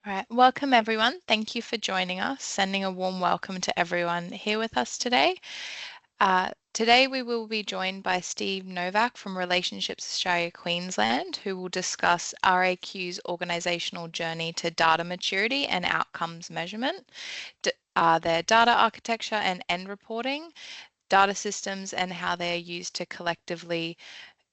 All right, welcome everyone. Thank you for joining us. Sending a warm welcome to everyone here with us today. Today we will be joined by Steve Novak from Relationships Australia Queensland, who will discuss RAQ's organisational journey to data maturity and outcomes measurement, their data architecture and end reporting, data systems and how they are used to collectively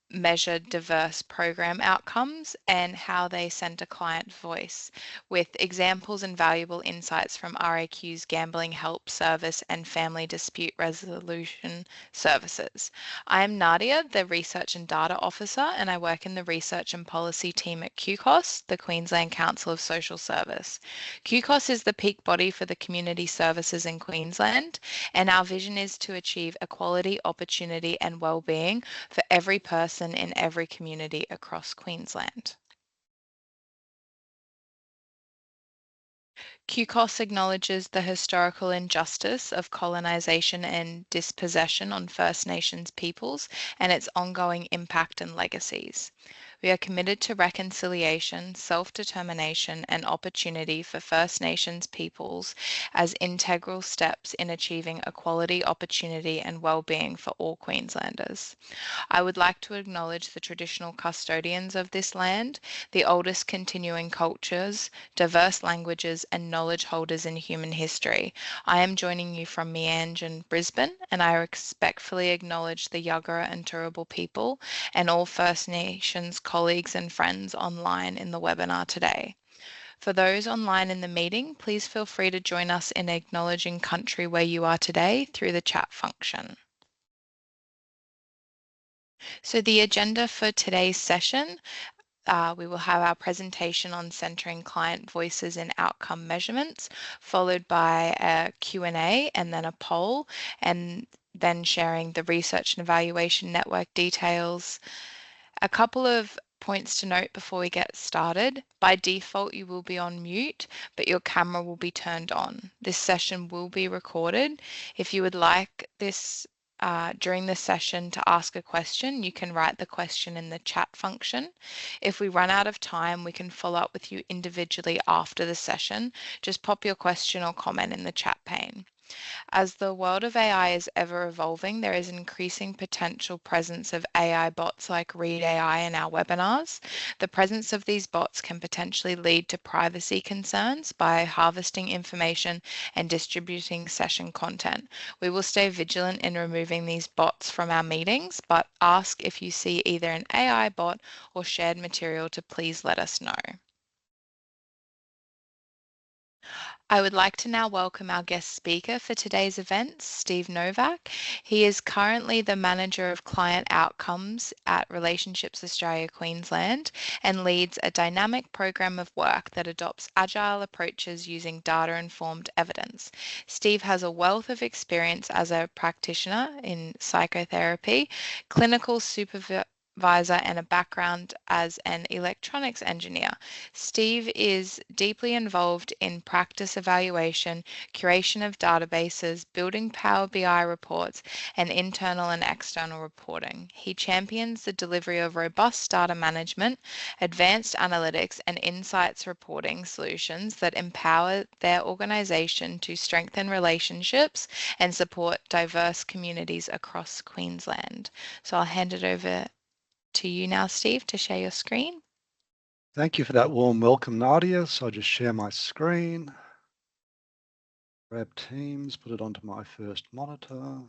measure diverse program outcomes and how they center client voice, with examples and valuable insights from RAQ's gambling help service and family dispute resolution services. I am Nadia, the Research and Data Officer, and I work in the Research and Policy team at QCOS, the Queensland Council of Social Service. QCOS is the peak body for the community services in Queensland, and our vision is to achieve equality, opportunity, and well-being for every person in every community across Queensland. QCOS acknowledges the historical injustice of colonisation and dispossession on First Nations peoples and its ongoing impact and legacies. We are committed to reconciliation, self-determination and opportunity for First Nations peoples as integral steps in achieving equality, opportunity and well-being for all Queenslanders. I would like to acknowledge the traditional custodians of this land, the oldest continuing cultures, diverse languages and knowledge holders in human history. I am joining you from Meanjin, Brisbane, and I respectfully acknowledge the Yagara and Turrbal people and all First Nations colleagues and friends online in the webinar today. For those online in the meeting, please feel free to join us in acknowledging country where you are today through the chat function. So the agenda for today's session, we will have our presentation on centering client voices in outcome measurements, followed by a Q&A and then a poll, and then sharing the research and evaluation network details. A couple of points to note before we get started. By default, you will be on mute, but your camera will be turned on. This session will be recorded. If you would like this during the session to ask a question, you can write the question in the chat function. If we run out of time, we can follow up with you individually after the session. Just pop your question or comment in the chat pane. As the world of AI is ever evolving, there is an increasing potential presence of AI bots like Read AI in our webinars. The presence of these bots can potentially lead to privacy concerns by harvesting information and distributing session content. We will stay vigilant in removing these bots from our meetings, but ask if you see either an AI bot or shared material to please let us know. I would like to now welcome our guest speaker for today's event, Steve Novak. He is currently the Manager of Client Outcomes at Relationships Australia Queensland and leads a dynamic program of work that adopts agile approaches using data-informed evidence. Steve has a wealth of experience as a practitioner in psychotherapy, clinical supervisor, and a background as an electronics engineer. Steve is deeply involved in practice evaluation, curation of databases, building Power BI reports, and internal and external reporting. He champions the delivery of robust data management, advanced analytics, and insights reporting solutions that empower their organization to strengthen relationships and support diverse communities across Queensland. So I'll hand it over to you now, Steve, to share your screen. Thank you for that warm welcome, Nadia. So I'll just share my screen, grab Teams, put it onto my first monitor.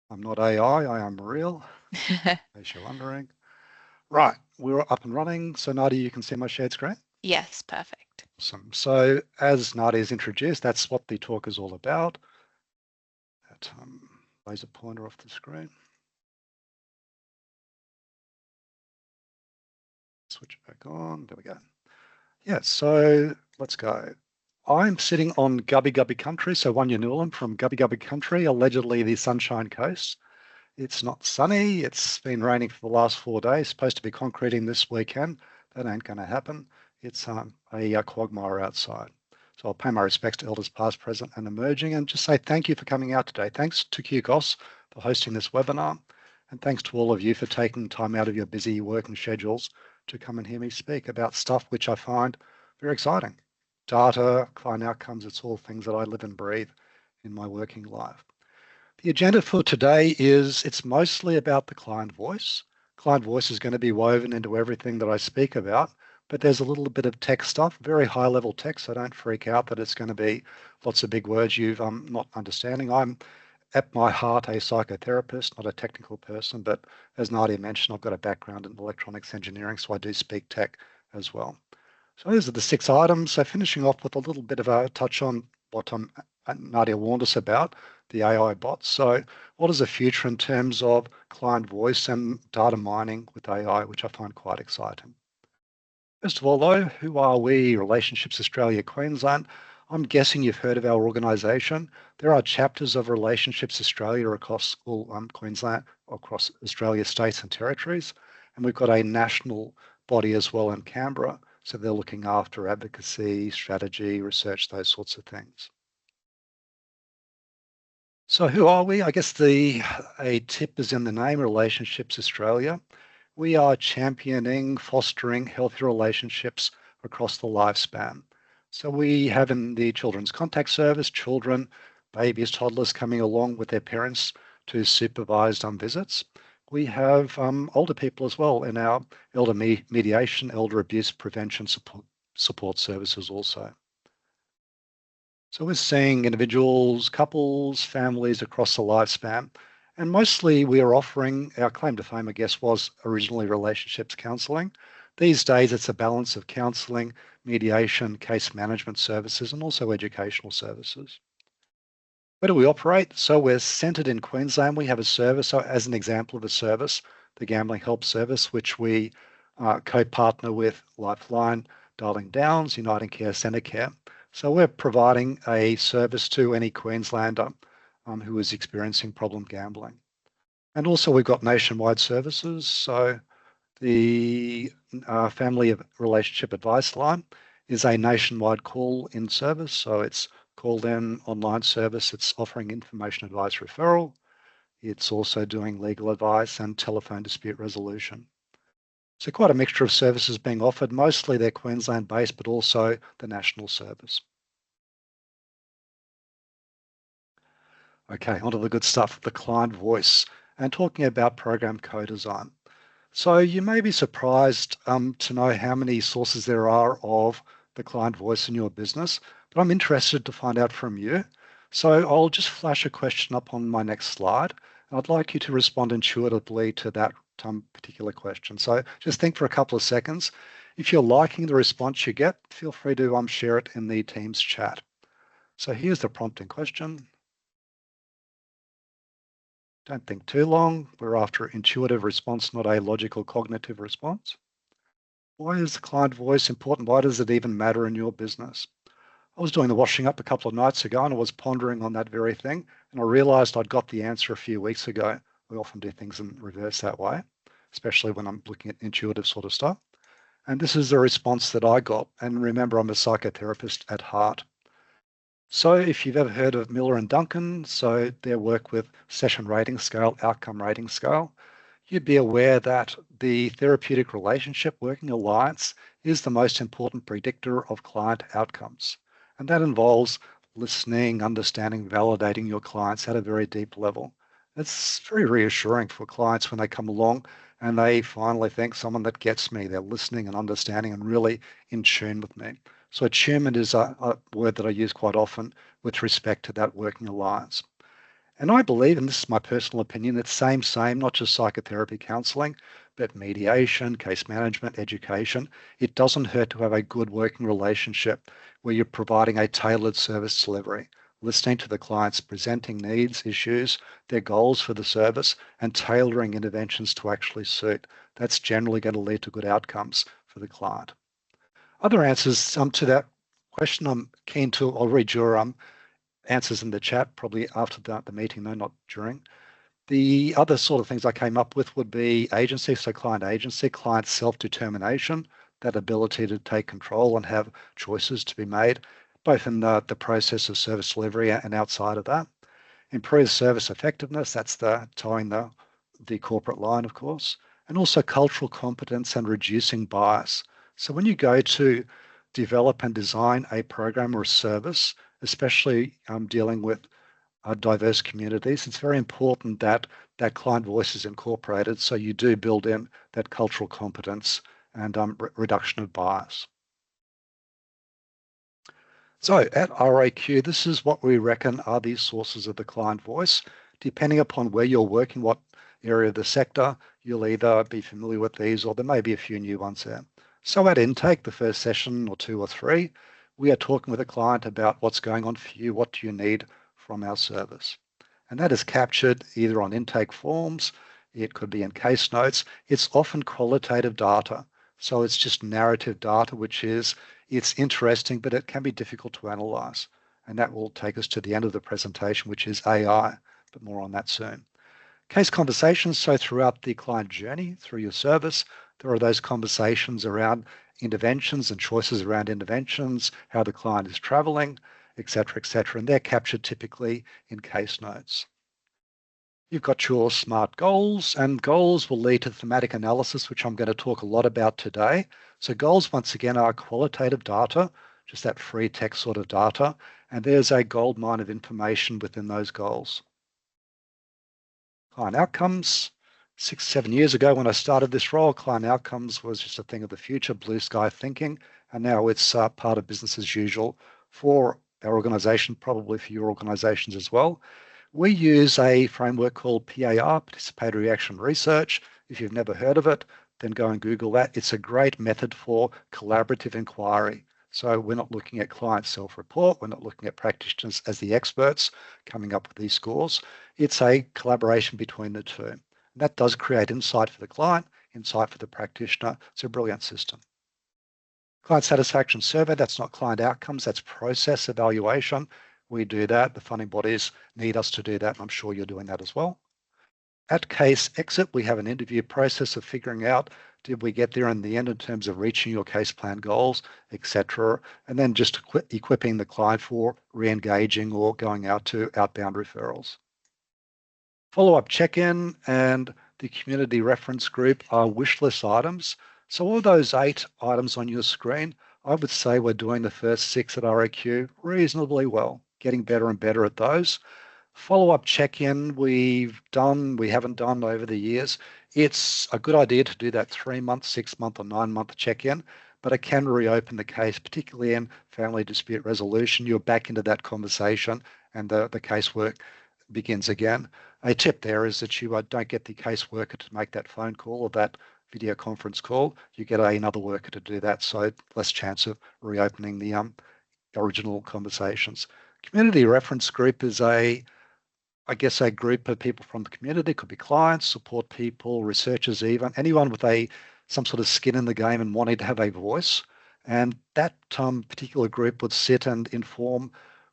I'm not AI, I am real, in case you're wondering. Right, we're up and running. So Nadia, you can see my shared screen? Yes, perfect. Awesome. So as Nadia's introduced, that's what the talk is all about. That laser pointer off the screen. Switch it back on, there we go. Yeah, so let's go. I'm sitting on Gubbi Gubbi country, so Wanyunulam from Gubbi Gubbi country, allegedly the Sunshine Coast. It's not sunny, it's been raining for the last 4 days, supposed to be concreting this weekend. That ain't gonna happen. It's a quagmire outside. So I'll pay my respects to elders past, present and emerging and just say thank you for coming out today. Thanks to QCOS for hosting this webinar. And thanks to all of you for taking time out of your busy working schedules to come and hear me speak about stuff which I find very exciting. data, client outcomes. It's all things that I live and breathe in my working life. The agenda for today is it's mostly about the client voice. Client voice is going to be woven into everything that I speak about, but there's a little bit of tech stuff, very high level tech, so don't freak out that it's going to be lots of big words you've not understanding. I'm at my heart a psychotherapist, not a technical person, but as Nadia mentioned, I've got a background in electronics engineering, so I do speak tech as well. So those are the 6 items. So finishing off with a little bit of a touch on what Nadia warned us about, the AI bots. So what is the future in terms of client voice and data mining with AI, which I find quite exciting. First of all, though, who are we, Relationships Australia Queensland? I'm guessing you've heard of our organisation. There are chapters of Relationships Australia across all Queensland, across Australia states and territories. And we've got a national body as well in Canberra. So they're looking after advocacy, strategy, research, those sorts of things. So who are we? I guess a tip is in the name, Relationships Australia. We are championing, fostering healthy relationships across the lifespan. So we have in the Children's Contact Service, children, babies, toddlers coming along with their parents to supervised visits. We have older people as well in our elder mediation, elder abuse prevention support services also. So we're seeing individuals, couples, families across the lifespan. And mostly we are offering, our claim to fame, I guess, was originally relationships counselling. These days it's a balance of counselling, mediation, case management services, and also educational services. Where do we operate? So we're centred in Queensland. We have a service, so as an example of a service, the Gambling Help Service, which we co-partner with Lifeline, Darling Downs, Uniting Care, Centacare. So we're providing a service to any Queenslander who is experiencing problem gambling. And also we've got nationwide services. So the Family Relationship Advice Line is a nationwide call-in service. So it's called-in online service. It's offering information advice referral. It's also doing legal advice and telephone dispute resolution. So quite a mixture of services being offered. Mostly they're Queensland-based, but also the national service. Okay, onto the good stuff, the client voice, and talking about program co-design. So you may be surprised to know how many sources there are of the client voice in your business, but I'm interested to find out from you. So I'll just flash a question up on my next slide. I'd like you to respond intuitively to that particular question. So just think for a couple of seconds. If you're liking the response you get, feel free to share it in the Teams chat. So here's the prompting question. Don't think too long. We're after intuitive response, not a logical cognitive response. Why is the client voice important? Why does it even matter in your business? I was doing the washing up a couple of nights ago and I was pondering on that very thing. And I realized I'd got the answer a few weeks ago. We often do things in reverse that way, especially when I'm looking at intuitive sort of stuff. And this is the response that I got. And remember, I'm a psychotherapist at heart. So if you've ever heard of Miller and Duncan, so their work with session rating scale, outcome rating scale, you'd be aware that the therapeutic relationship working alliance is the most important predictor of client outcomes. And that involves listening, understanding, validating your clients at a very deep level. It's very reassuring for clients when they come along and they finally think someone that gets me, they're listening and understanding and really in tune with me. So attunement is a word that I use quite often with respect to that working alliance. And I believe, and this is my personal opinion, that same, not just psychotherapy counselling, but mediation, case management, education, it doesn't hurt to have a good working relationship where you're providing a tailored service delivery, listening to the clients, presenting needs, issues, their goals for the service, and tailoring interventions to actually suit. That's generally going to lead to good outcomes for the client. Other answers to that question, I'm keen to, I'll read your answers in the chat, probably after the meeting, though, not during. The other sort of things I came up with would be agency, so client agency, client self-determination, that ability to take control and have choices to be made, both in the process of service delivery and outside of that. Improve service effectiveness, that's the towing the corporate line, of course, and also cultural competence and reducing bias. So when you go to develop and design a program or a service, especially dealing with diverse communities. It's very important that that client voice is incorporated, so you do build in that cultural competence and reduction of bias. So at RAQ, this is what we reckon are these sources of the client voice. Depending upon where you're working, what area of the sector, you'll either be familiar with these or there may be a few new ones there. So at intake, the first session or two or three, we are talking with a client about what's going on for you, what do you need from our service. And that is captured either on intake forms, it could be in case notes. It's often qualitative data. So it's just narrative data, which is, it's interesting, but it can be difficult to analyze. And that will take us to the end of the presentation, which is AI, but more on that soon. Case conversations, so throughout the client journey, through your service, there are those conversations around interventions and choices around interventions, how the client is traveling, etc., etc. And they're captured typically in case notes. You've got your SMART goals, and goals will lead to thematic analysis, which I'm going to talk a lot about today. So goals, once again, are qualitative data, just that free text sort of data, and there's a gold mine of information within those goals. Client outcomes. 6, 7 years ago when I started this role, client outcomes was just a thing of the future, blue sky thinking, and now it's part of business as usual for our organisation, probably for your organisations as well. We use a framework called PAR, Participatory Action Research. If you've never heard of it, then go and Google that. It's a great method for collaborative inquiry. So we're not looking at client self-report. We're not looking at practitioners as the experts coming up with these scores. It's a collaboration between the two. And that does create insight for the client, insight for the practitioner. It's a brilliant system. Client satisfaction survey, that's not client outcomes, that's process evaluation. We do that. The funding bodies need us to do that, and I'm sure you're doing that as well. At case exit, we have an interview process of figuring out, did we get there in the end in terms of reaching your case plan goals, etc. And then just equipping the client for re-engaging or going out to outbound referrals. Follow-up check-in and the community reference group are wish list items. So all those 8 items on your screen, I would say we're doing the first 6 at RAQ reasonably well, getting better and better at those. Follow-up check-in we haven't done over the years. It's a good idea to do that 3-month, 6-month or 9-month check-in, but it can reopen the case, particularly in family dispute resolution. You're back into that conversation and the casework begins again. A tip there is that you don't get the caseworker to make that phone call or that video conference call. You get another worker to do that, so less chance of reopening the original conversations. Community reference group is a group of people from the community. Could be clients, support people, researchers, even anyone with some sort of skin in the game and wanting to have a voice. And that particular group would sit and inform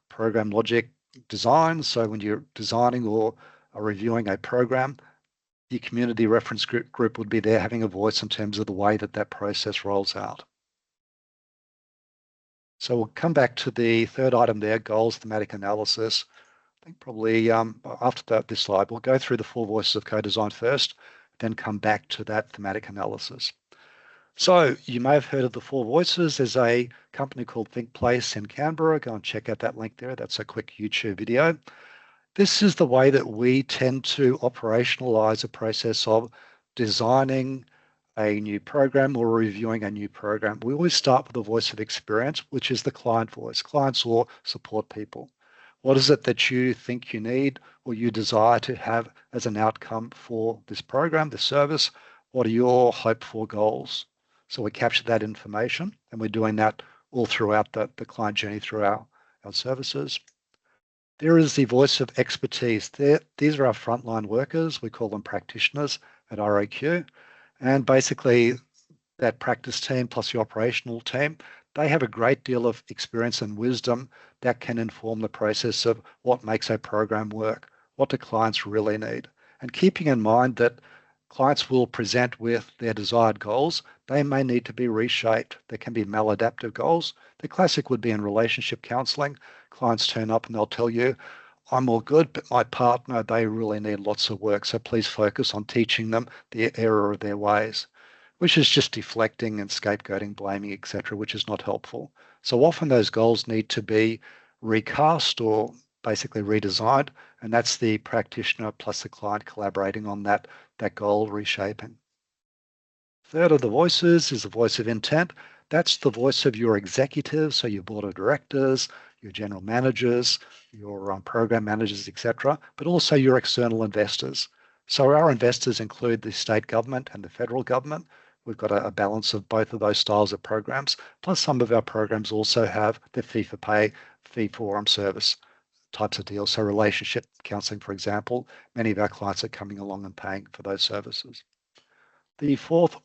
program logic design. So when you're designing or reviewing a program, the community reference group would be there having a voice in terms of the way that that process rolls out. So we'll come back to the third item there, goals, thematic analysis. I think probably after this slide, we'll go through the 4 voices of co-design first, then come back to that thematic analysis. So you may have heard of the 4 voices. There's a company called ThinkPlace in Canberra. Go and check out that link there. That's a quick YouTube video. This is the way that we tend to operationalize a process of designing a new program or reviewing a new program. We always start with the voice of experience, which is the client voice, clients or support people. What is it that you think you need or you desire to have as an outcome for this program, this service? What are your hoped for goals? So we capture that information and we're doing that all throughout the client journey through our services. There is the voice of expertise. These are our frontline workers. We call them practitioners at RAQ. And basically that practice team plus the operational team, they have a great deal of experience and wisdom that can inform the process of what makes a program work, what do clients really need. And keeping in mind that clients will present with their desired goals, they may need to be reshaped. There can be maladaptive goals. The classic would be in relationship counselling. Clients turn up and they'll tell you, I'm all good, but my partner, they really need lots of work. So please focus on teaching them the error of their ways. which is just deflecting and scapegoating, blaming, etc., which is not helpful. So often those goals need to be recast or basically redesigned, and that's the practitioner plus the client collaborating on that goal reshaping. Third of the voices is the voice of intent. That's the voice of your executives, so your board of directors, your general managers, your program managers, etc., but also your external investors. So our investors include the state government and the federal government. We've got a balance of both of those styles of programs. Plus, some of our programs also have the fee for pay, fee for service types of deals. So relationship counselling, for example, many of our clients are coming along and paying for those services. The fourth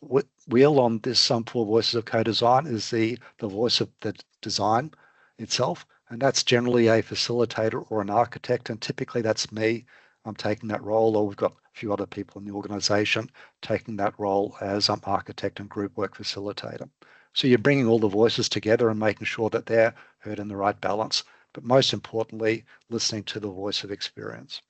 wheel on this four voices of co-design is the voice of the design itself, and that's generally a facilitator or an architect, and typically that's me. I'm taking that role, or we've got a few other people in the organisation taking that role as architect and group work facilitator. So you're bringing all the voices together and making sure that they're heard in the right balance, but most importantly, listening to the voice of experience.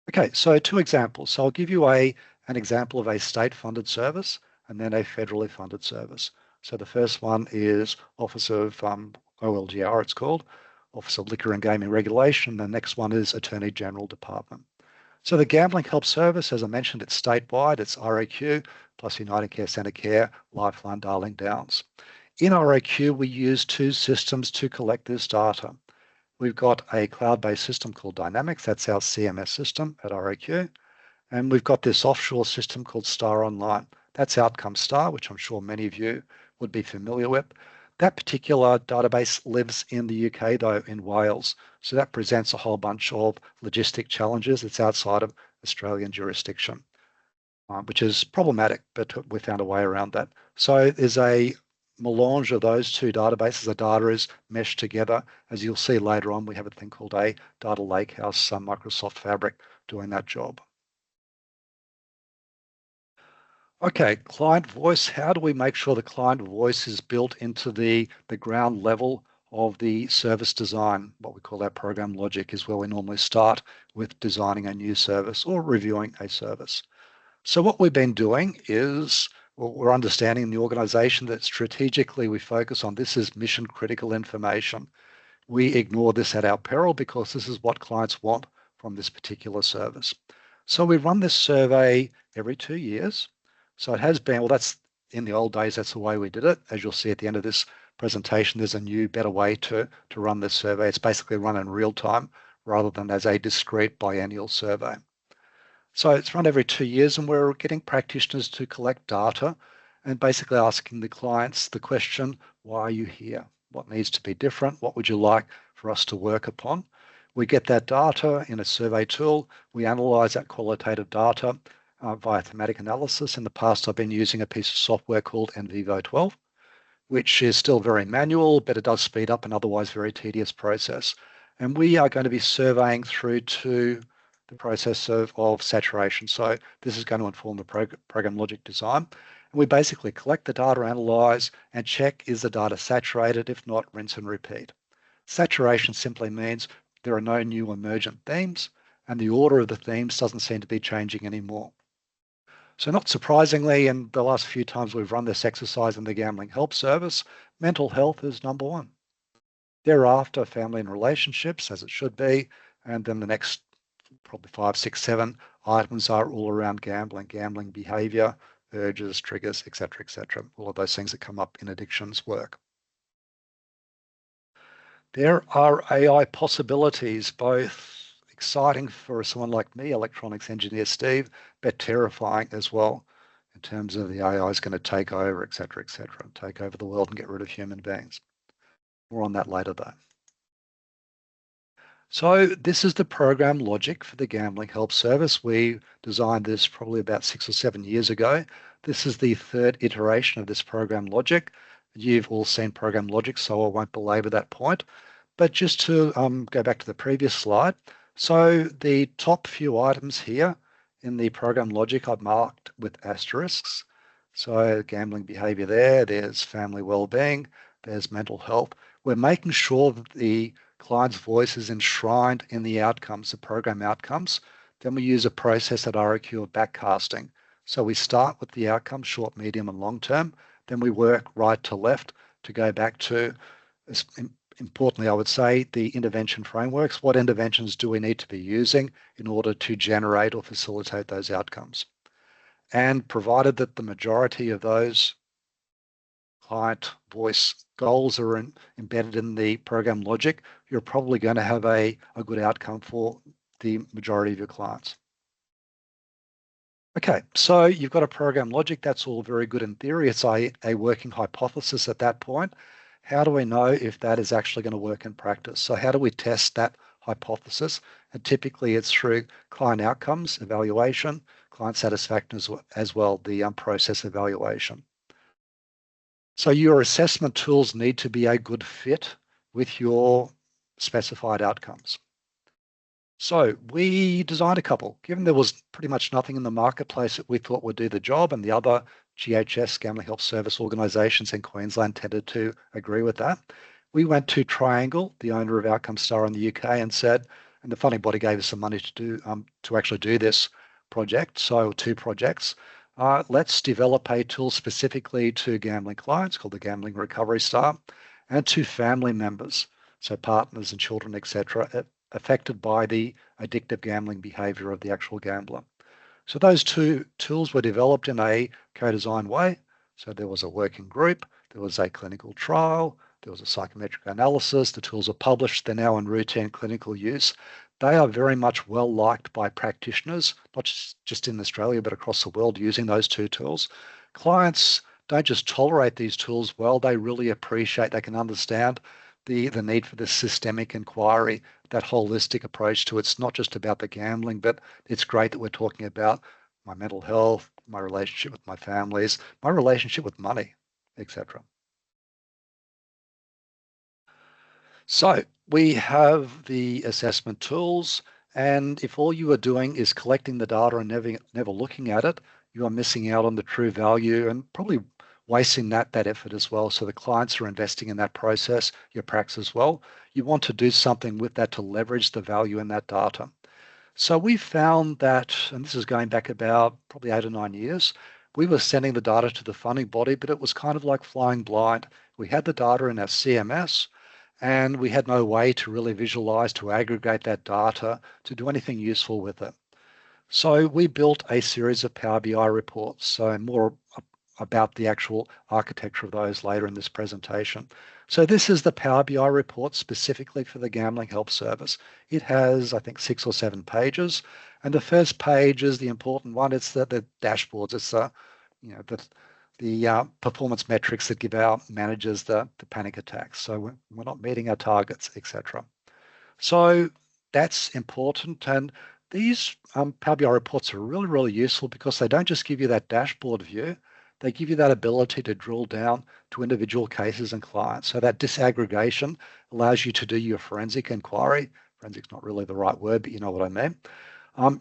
Okay, so two examples. So I'll give you an example of a state-funded service and then a federally funded service. So the first one is Office of OLGR, it's called, Office of Liquor and Gaming Regulation. The next one is Attorney General Department. So the Gambling Help Service, as I mentioned, it's statewide. It's RAQ plus United Care Centre Care, Lifeline, Darling Downs. In RAQ, we use two systems to collect this data. We've got a cloud-based system called Dynamics. That's our CMS system at RAQ. And we've got this offshore system called Star Online. That's Outcome Star, which I'm sure many of you would be familiar with. That particular database lives in the UK, though, in Wales. So that presents a whole bunch of logistic challenges. It's outside of Australian jurisdiction, which is problematic, but we found a way around that. So there's a melange of those two databases. The data is meshed together. As you'll see later on, we have a thing called a data lakehouse, Microsoft Fabric doing that job. Okay, client voice. How do we make sure the client voice is built into the ground level of the service design? What we call our program logic is where we normally start with designing a new service or reviewing a service. So what we've been doing is we're understanding in the organization that strategically we focus on this is mission critical information. We ignore this at our peril because this is what clients want from this particular service. So we run this survey every 2 years. So it has been, well, that's in the old days, that's the way we did it. As you'll see at the end of this presentation, there's a new, better way to run this survey. It's basically run in real time rather than as a discrete biennial survey. So it's run every 2 years, and we're getting practitioners to collect data and basically asking the clients the question, why are you here? What needs to be different? What would you like for us to work upon? We get that data in a survey tool. We analyze that qualitative data via thematic analysis. In the past, I've been using a piece of software called NVivo 12, which is still very manual, but it does speed up an otherwise very tedious process. And we are going to be surveying through to the process of saturation. So this is going to inform the program logic design. And we basically collect the data, analyze, and check, is the data saturated? If not, rinse and repeat. Saturation simply means there are no new emergent themes, and the order of the themes doesn't seem to be changing anymore. So not surprisingly, in the last few times we've run this exercise in the Gambling Help Service, mental health is number one. Thereafter, family and relationships, as it should be, and then the next probably 5, 6, 7 items are all around gambling behavior, urges, triggers, etc., all of those things that come up in addictions work. There are AI possibilities, both exciting for someone like me, electronics engineer Steve, but terrifying as well in terms of the AI is going to take over, etc., take over the world and get rid of human beings. More on that later though. So this is the program logic for the Gambling Help Service. We designed this probably about 6 or 7 years ago. This is the third iteration of this program logic. You've all seen program logic, so I won't belabor that point. But just to go back to the previous slide, so the top few items here in the program logic I've marked with asterisks. So gambling behavior there's family well-being, there's mental health. We're making sure that the client's voice is enshrined in the outcomes, the program outcomes. Then we use a process at RAQ of backcasting. So we start with the outcomes, short, medium, and long term. Then we work right to left to go back to, importantly, I would say, the intervention frameworks. What interventions do we need to be using in order to generate or facilitate those outcomes? And provided that the majority of those client voice goals are embedded in the program logic, you're probably going to have a good outcome for the majority of your clients. Okay, so you've got a program logic. That's all very good in theory. It's a working hypothesis at that point. How do we know if that is actually going to work in practice? So how do we test that hypothesis? And typically it's through client outcomes evaluation, client satisfaction as well, the process evaluation. So your assessment tools need to be a good fit with your specified outcomes. So we designed a couple. Given there was pretty much nothing in the marketplace that we thought would do the job, and the other GHS, Gambling Health Service organisations in Queensland tended to agree with that, we went to Triangle, the owner of Outcome Star in the UK, and said, and the funding body gave us some money to do to actually do this project, so 2 projects. Let's develop a tool specifically to gambling clients called the Gambling Recovery Star, and to family members, so partners and children, etc., affected by the addictive gambling behavior of the actual gambler. So those 2 tools were developed in a co-designed way. So there was a working group, there was a clinical trial, there was a psychometric analysis. The tools are published. They're now in routine clinical use. They are very much well liked by practitioners, not just in Australia, but across the world using those 2 tools. Clients don't just tolerate these tools well, they really appreciate, they can understand the need for this systemic inquiry, that holistic approach to it's not just about the gambling, but it's great that we're talking about my mental health, my relationship with my families, my relationship with money, etc. So we have the assessment tools, and if all you are doing is collecting the data and never looking at it, you are missing out on the true value and probably wasting that effort as well. So the clients are investing in that process, your pracs as well. You want to do something with that to leverage the value in that data. So we found that, and this is going back about probably 8 or 9 years, we were sending the data to the funding body, but it was kind of like flying blind. We had the data in our CMS, and we had no way to really visualize, to aggregate that data, to do anything useful with it. So we built a series of Power BI reports, so more about the actual architecture of those later in this presentation. So this is the Power BI report specifically for the Gambling Help Service. It has, I think, 6 or 7 pages. And the first page is the important one. It's the dashboards. It's the performance metrics that give our managers the panic attacks. So we're not meeting our targets, etc. So that's important. And these Power BI reports are really, really useful because they don't just give you that dashboard view, they give you that ability to drill down to individual cases and clients. So that disaggregation allows you to do your forensic inquiry. Forensic's not really the right word, but you know what I mean.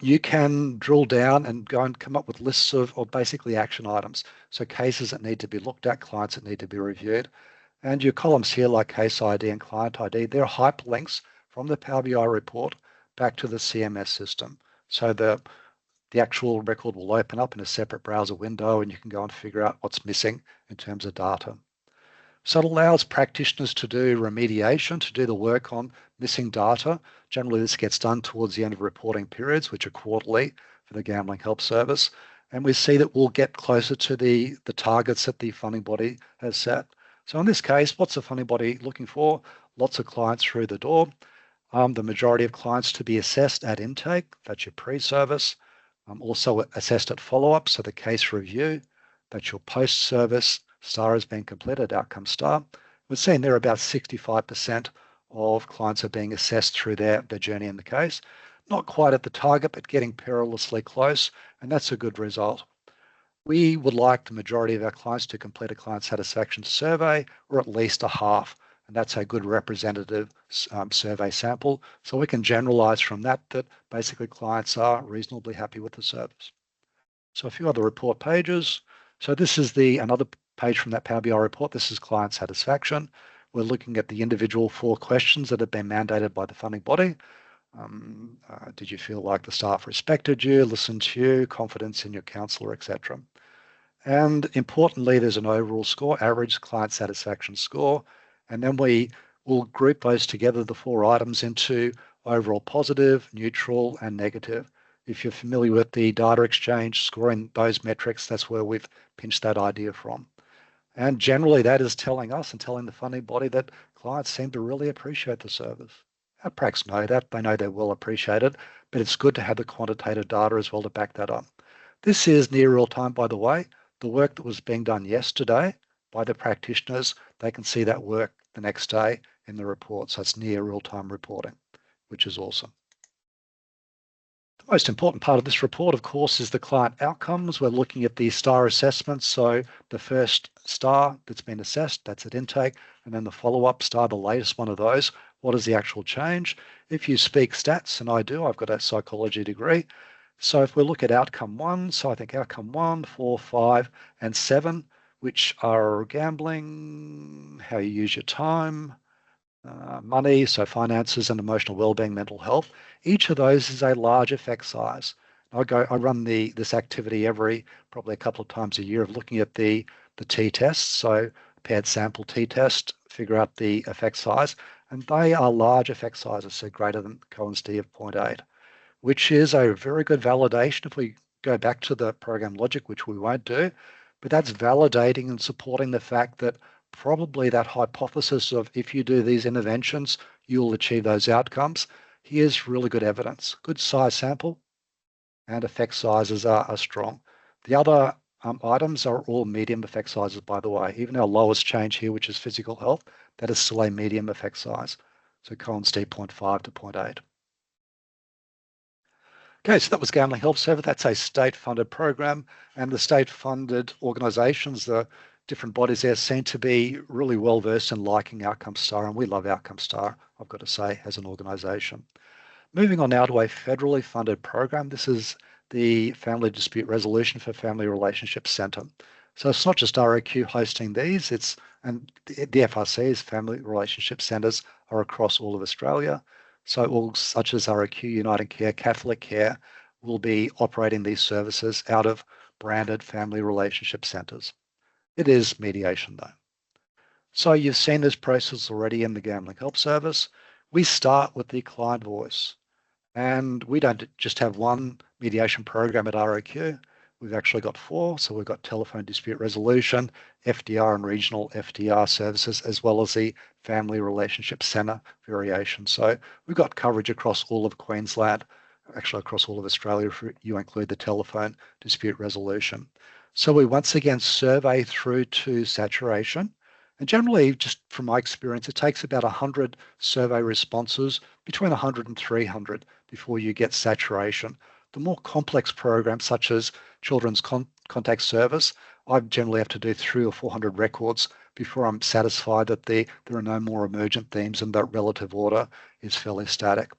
You can drill down and go and come up with lists of basically action items. So cases that need to be looked at, clients that need to be reviewed. And your columns here like case ID and client ID, they're hyperlinks from the Power BI report back to the CMS system. So the actual record will open up in a separate browser window and you can go and figure out what's missing in terms of data. So it allows practitioners to do remediation, to do the work on missing data. Generally, this gets done towards the end of reporting periods, which are quarterly for the Gambling Help Service. And we see that we'll get closer to the targets that the funding body has set. So in this case, what's the funding body looking for? Lots of clients through the door. The majority of clients to be assessed at intake, that's your pre-service. Also assessed at follow-up, so the case review, that's your post-service. STAR has been completed, outcome STAR. We're seeing there about 65% of clients are being assessed through their journey in the case. Not quite at the target, but getting perilously close, and that's a good result. We would like the majority of our clients to complete a client satisfaction survey, or at least a half, and that's a good representative survey sample. So we can generalize from that basically clients are reasonably happy with the service. So a few other report pages. So this is another page from that Power BI report. This is client satisfaction. We're looking at the individual 4 questions that have been mandated by the funding body. Did you feel like the staff respected you, listened to you, confidence in your counsellor, etc. And importantly, there's an overall score, average client satisfaction score. And then we will group those together, the 4 items, into overall positive, neutral, and negative. If you're familiar with the data exchange scoring those metrics, that's where we've pinched that idea from. And generally, that is telling us and telling the funding body that clients seem to really appreciate the service. Our pracs know that. They know they will appreciate it, but it's good to have the quantitative data as well to back that up. This is near real time, by the way. The work that was being done yesterday by the practitioners, they can see that work the next day in the report. So it's near real time reporting, which is awesome. The most important part of this report, of course, is the client outcomes. We're looking at the STAR assessments. So the first STAR that's been assessed, that's at intake, and then the follow-up STAR, the latest one of those. What is the actual change? If you speak stats, and I do, I've got a psychology degree. So if we look at outcome 1, so I think outcome 1, 4, 5, and 7, which are gambling, how you use your time, money, so finances and emotional well-being, mental health. Each of those is a large effect size. I run this activity probably a couple of times a year of looking at the t-tests, so paired sample t-test, figure out the effect size, and they are large effect sizes, so greater than Cohen's d of 0.8, which is a very good validation if we go back to the program logic, which we won't do, but that's validating and supporting the fact that probably that hypothesis of if you do these interventions, you'll achieve those outcomes. Here's really good evidence. Good size sample and effect sizes are strong. The other items are all medium effect sizes, by the way. Even our lowest change here, which is physical health, that is still a medium effect size. So Cohen's d 0.5 to 0.8. Okay, so that was Gambling Help Service. That's a state-funded program, and the state-funded organisations, the different bodies there, seem to be really well-versed in liking Outcome Star, and we love Outcome Star, I've got to say, as an organisation. Moving on now to a federally funded program. This is the Family Dispute Resolution for Family Relationships Centre. So it's not just ROQ hosting these, and the FRC's Family Relationship Centres are across all of Australia. So all such as ROQ, United Care, Catholic Care will be operating these services out of branded family relationship centres. It is mediation though. So you've seen this process already in the Gambling Help Service. We start with the client voice. And we don't just have one mediation program at ROQ. We've actually got 4. So we've got telephone dispute resolution, FDR and regional FDR services, as well as the family relationship centre variation. So we've got coverage across all of Queensland, actually across all of Australia if you include the telephone dispute resolution. So we once again survey through to saturation. And generally, just from my experience, it takes about 100 survey responses, between 100 and 300, before you get saturation. The more complex programs, such as Children's Contact Service, I generally have to do 300 or 400 records before I'm satisfied that there are no more emergent themes and that relative order is fairly static.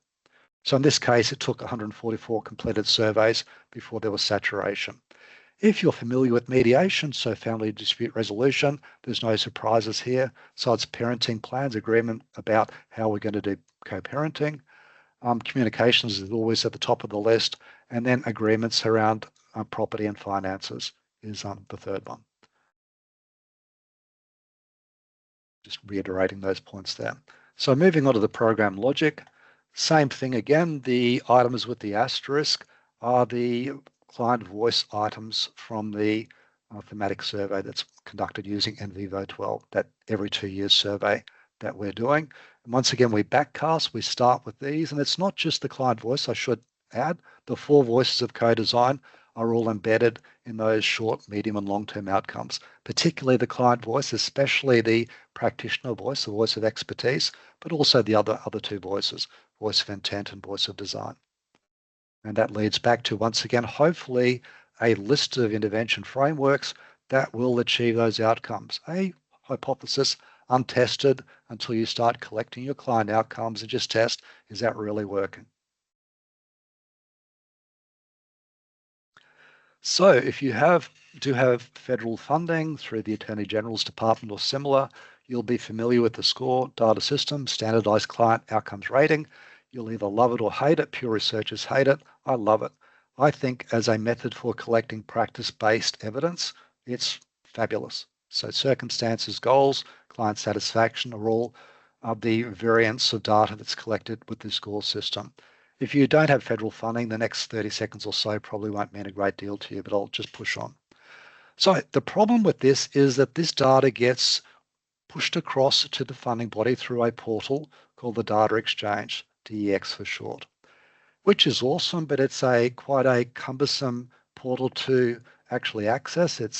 So in this case, it took 144 completed surveys before there was saturation. If you're familiar with mediation, so family dispute resolution, there's no surprises here. So it's parenting plans, agreement about how we're going to do co-parenting. Communications is always at the top of the list. And then agreements around property and finances is the third one. Just reiterating those points there. So moving on to the program logic, same thing again. The items with the asterisk are the client voice items from the thematic survey that's conducted using NVivo 12, that every 2 years survey that we're doing. And once again, we backcast, we start with these, and it's not just the client voice, I should add. The 4 voices of co-design are all embedded in those short, medium, and long-term outcomes, particularly the client voice, especially the practitioner voice, the voice of expertise, but also the other 2 voices, voice of intent and voice of design. And that leads back to, once again, hopefully a list of intervention frameworks that will achieve those outcomes. A hypothesis untested until you start collecting your client outcomes and just test, is that really working? So if you do have federal funding through the Attorney General's Department or similar, you'll be familiar with the SCORE data system, standardized client outcomes rating. You'll either love it or hate it. Pure researchers hate it. I love it. I think as a method for collecting practice-based evidence, it's fabulous. So circumstances, goals, client satisfaction are all the variants of data that's collected with the score system. If you don't have federal funding, the next 30 seconds or so probably won't mean a great deal to you, but I'll just push on. So the problem with this is that this data gets pushed across to the funding body through a portal called the Data Exchange, DEX for short, which is awesome, but it's quite a cumbersome portal to actually access. It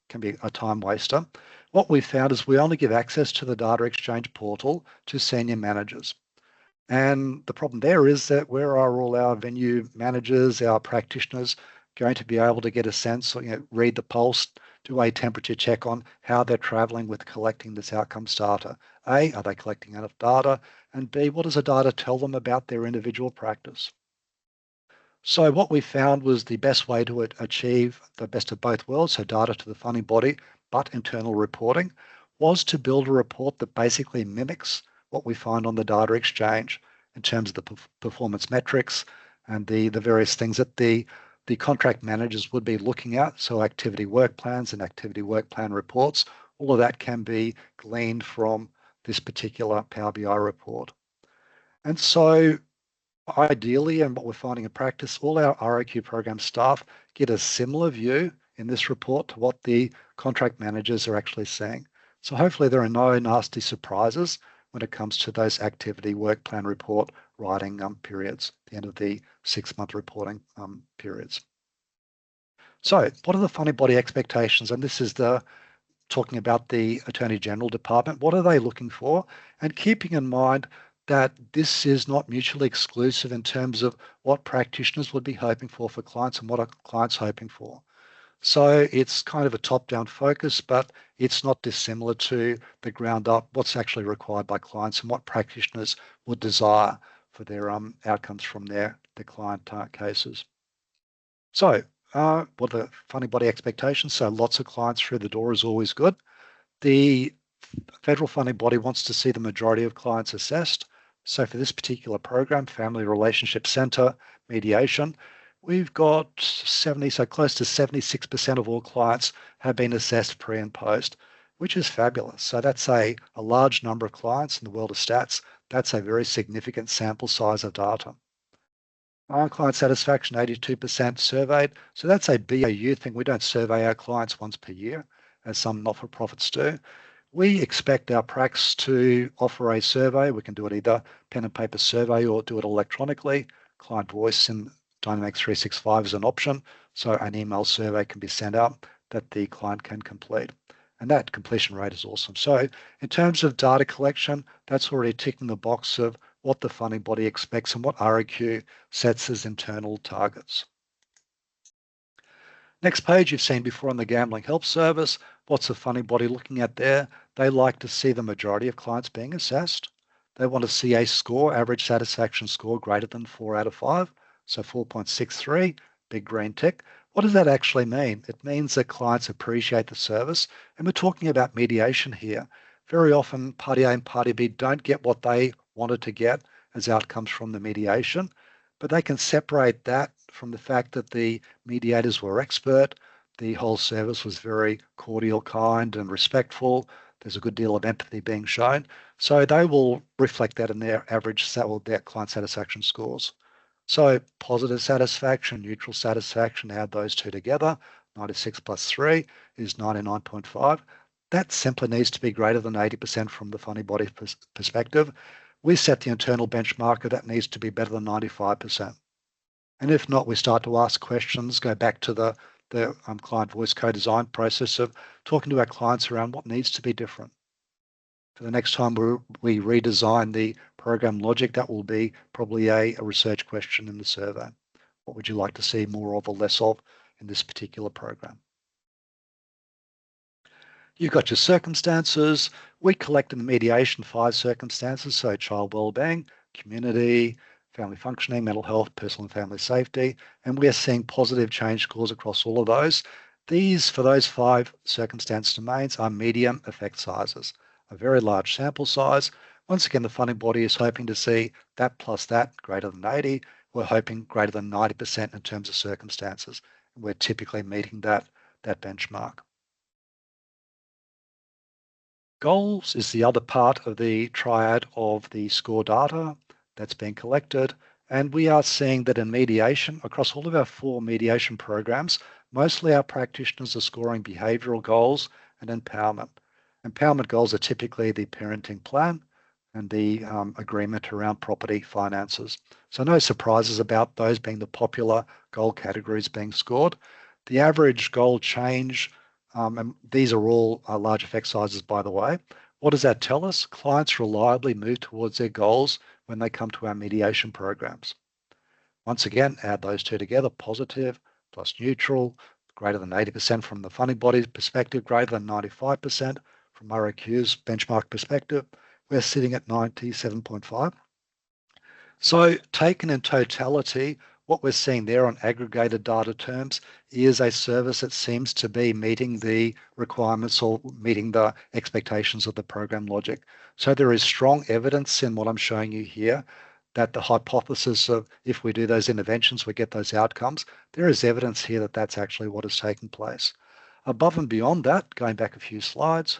can be a time waster. What we found is we only give access to the Data Exchange portal to senior managers. And the problem there is that where are all our venue managers, our practitioners going to be able to get a sense, read the pulse, do a temperature check on how they're traveling with collecting this outcomes data? A, are they collecting enough data? And B, what does the data tell them about their individual practice? So what we found was the best way to achieve the best of both worlds, so data to the funding body, but internal reporting, was to build a report that basically mimics what we find on the data exchange in terms of the performance metrics and the various things that the contract managers would be looking at. So activity work plans and activity work plan reports, all of that can be gleaned from this particular Power BI report. And so ideally, and what we're finding in practice, all our ROQ program staff get a similar view in this report to what the contract managers are actually seeing. So hopefully there are no nasty surprises when it comes to those activity work plan report writing periods, the end of the 6-month reporting periods. So what are the funding body expectations? And this is talking about the Attorney General Department. What are they looking for? And keeping in mind that this is not mutually exclusive in terms of what practitioners would be hoping for clients and what are clients hoping for. So it's kind of a top-down focus, but it's not dissimilar to the ground up, what's actually required by clients and what practitioners would desire for their outcomes from their client cases. So what are the funding body expectations? So lots of clients through the door is always good. The federal funding body wants to see the majority of clients assessed. So for this particular program, Family Relationship Centre Mediation, we've got 70, so close to 76% of all clients have been assessed pre and post, which is fabulous. So that's a large number of clients in the world of stats. That's a very significant sample size of data. Client satisfaction, 82% surveyed. So that's a BAU thing. We don't survey our clients once per year, as some not-for-profits do. We expect our pracs to offer a survey. We can do it either pen and paper survey or do it electronically. Client voice in Dynamics 365 is an option. So an email survey can be sent out that the client can complete. And that completion rate is awesome. So in terms of data collection, that's already ticking the box of what the funding body expects and what ROQ sets as internal targets. Next page you've seen before on the Gambling Help Service. What's the funding body looking at there? They like to see the majority of clients being assessed. They want to see a score, average satisfaction score, greater than 4 out of 5. So 4.63, big green tick. What does that actually mean? It means that clients appreciate the service. And we're talking about mediation here. Very often party A and party B don't get what they wanted to get as outcomes from the mediation, but they can separate that from the fact that the mediators were expert, the whole service was very cordial, kind and respectful. There's a good deal of empathy being shown. So they will reflect that in their average, their client satisfaction scores. So positive satisfaction, neutral satisfaction, add those two together, 96 plus 3 is 99.5. That simply needs to be greater than 80% from the funding body perspective. We set the internal benchmarker that needs to be better than 95%. And if not, we start to ask questions, go back to the client voice co-design process of talking to our clients around what needs to be different. For the next time we redesign the program logic, that will be probably a research question in the survey. What would you like to see more of or less of in this particular program? You've got your circumstances. We collect in the mediation 5 circumstances, so child wellbeing, community, family functioning, mental health, personal and family safety, and we're seeing positive change scores across all of those. These, for those 5 circumstance domains, are medium effect sizes, a very large sample size. Once again, the funding body is hoping to see that plus that greater than 80. We're hoping greater than 90% in terms of circumstances. We're typically meeting that benchmark. Goals is the other part of the triad of the score data that's being collected. And we are seeing that in mediation, across all of our 4 mediation programs, mostly our practitioners are scoring behavioural goals and empowerment. Empowerment goals are typically the parenting plan and the agreement around property finances. So no surprises about those being the popular goal categories being scored. The average goal change, and these are all large effect sizes, by the way. What does that tell us? Clients reliably move towards their goals when they come to our mediation programs. Once again, add those two together, positive plus neutral, greater than 80% from the funding body's perspective, greater than 95% from ROQ's benchmark perspective. We're sitting at 97.5. So taken in totality, what we're seeing there on aggregated data terms is a service that seems to be meeting the requirements or meeting the expectations of the program logic. So there is strong evidence in what I'm showing you here that the hypothesis of if we do those interventions, we get those outcomes. There is evidence here that that's actually what is taking place. Above and beyond that, going back a few slides,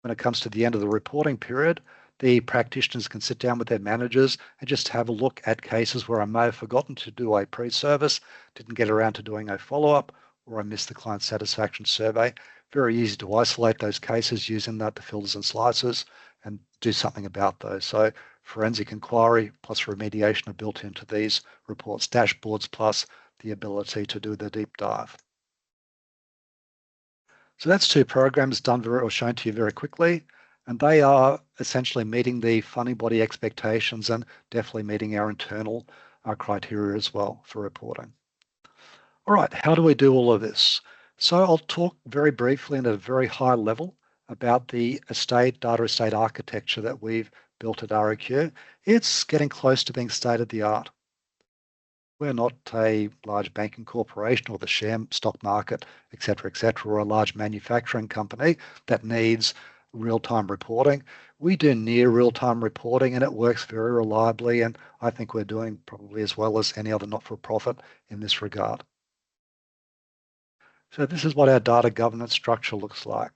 when it comes to the end of the reporting period, the practitioners can sit down with their managers and just have a look at cases where I may have forgotten to do a pre-service, didn't get around to doing a follow-up, or I missed the client satisfaction survey. Very easy to isolate those cases using the filters and slices and do something about those. So forensic inquiry plus remediation are built into these reports, dashboards plus the ability to do the deep dive. So that's 2 programs done or shown to you very quickly, and they are essentially meeting the funding body expectations and definitely meeting our internal criteria as well for reporting. All right, how do we do all of this? So I'll talk very briefly and at a very high level about the data estate architecture that we've built at ROQ. It's getting close to being state of the art. We're not a large banking corporation or the share stock market, et cetera, or a large manufacturing company that needs real-time reporting. We do near real-time reporting and it works very reliably. And I think we're doing probably as well as any other not-for-profit in this regard. So this is what our data governance structure looks like.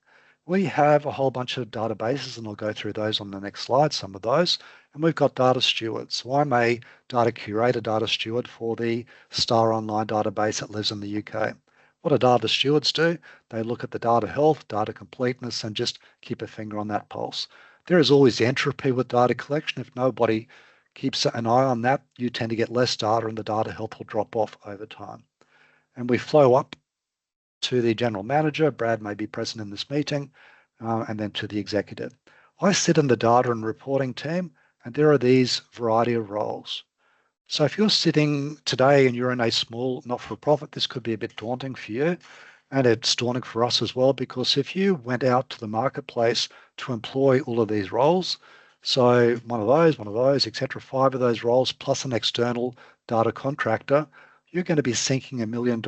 We have a whole bunch of databases, and I'll go through those on the next slide, some of those. And we've got data stewards. So I'm a data curator, data steward for the Star Online database that lives in the UK. What do data stewards do? They look at the data health, data completeness, and just keep a finger on that pulse. There is always entropy with data collection. If nobody keeps an eye on that, you tend to get less data and the data health will drop off over time. And we flow up to the general manager, Brad may be present in this meeting, and then to the executive. I sit in the data and reporting team, and there are these variety of roles. So if you're sitting today and you're in a small not-for-profit, this could be a bit daunting for you. And it's daunting for us as well, because if you went out to the marketplace to employ all of these roles, so one of those, et cetera, 5 of those roles plus an external data contractor, you're going to be sinking $1 million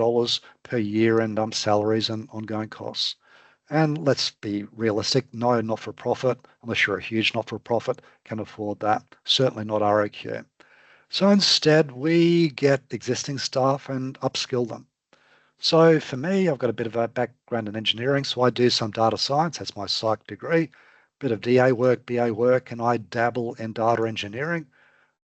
per year in salaries and ongoing costs. And let's be realistic, no not-for-profit, unless you're a huge not-for-profit, can afford that. Certainly not ROQ. So instead, we get existing staff and upskill them. So for me, I've got a bit of a background in engineering, so I do some data science, that's my psych degree, bit of DA work, BA work, and I dabble in data engineering,